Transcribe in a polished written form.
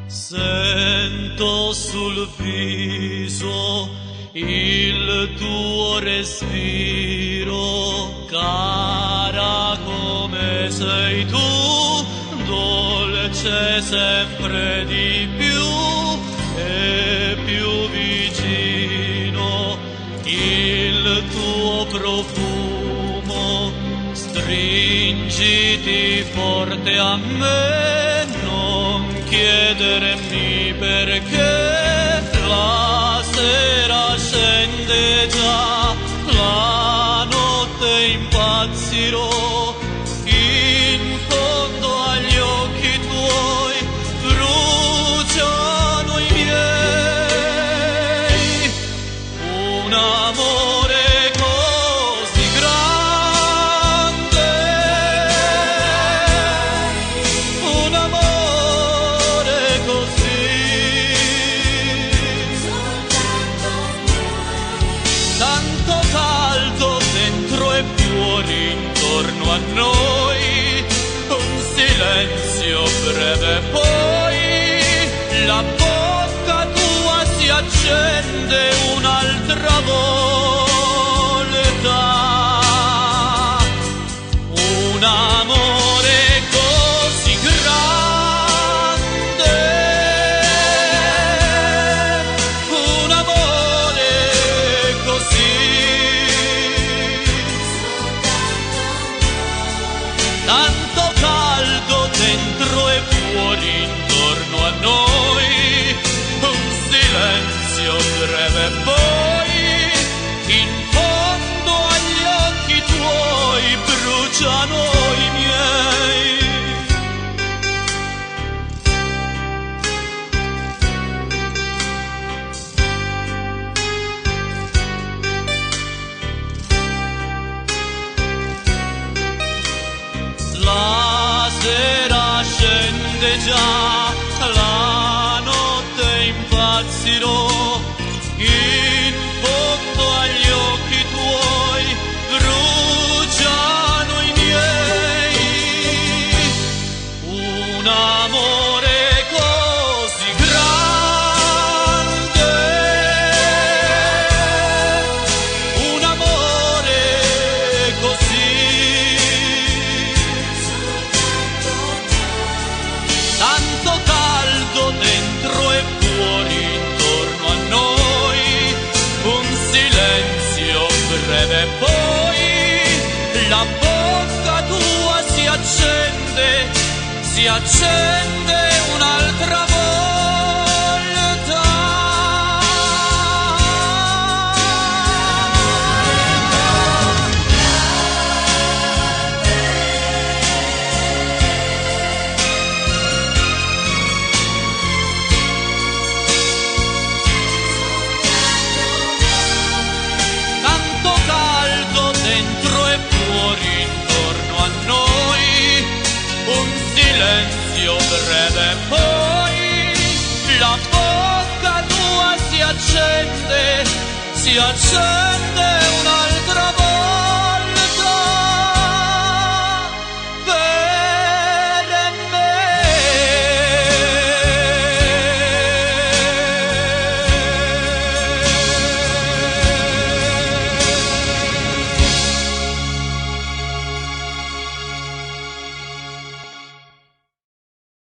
Sento sul viso il tuo respiro, cara come sei tu, dolce sempre di più e più vicino. Il tuo profumo, stringiti forte a me, non chiedermi perché. La sera scende già, la notte impazzirò, in fondo agli occhi tuoi bruciano i miei. Un amore così grande, un amore così, tanto caldo dentro e fuori intorno a noi, un silenzio breve poi la bocca tua si accende un'altra volta. Un amore così grande, un amore così, tanto caldo dentro e fuori intorno a noi, un silenzio breve poi, in fondo agli occhi tuoi bruciano i miei. La sera scende già, la notte impazzirò, in fondo agli occhi tuoi bruciano i miei. Un amore così grande, un amore così, tanto caldo dentro e fuori intorno a noi, un silenzio breve poi la bocca tua si accende un'altra volta. Tanto caldo dentro e fuori intorno a noi, un silenzio breve poi la bocca tua si accende un'altra volta.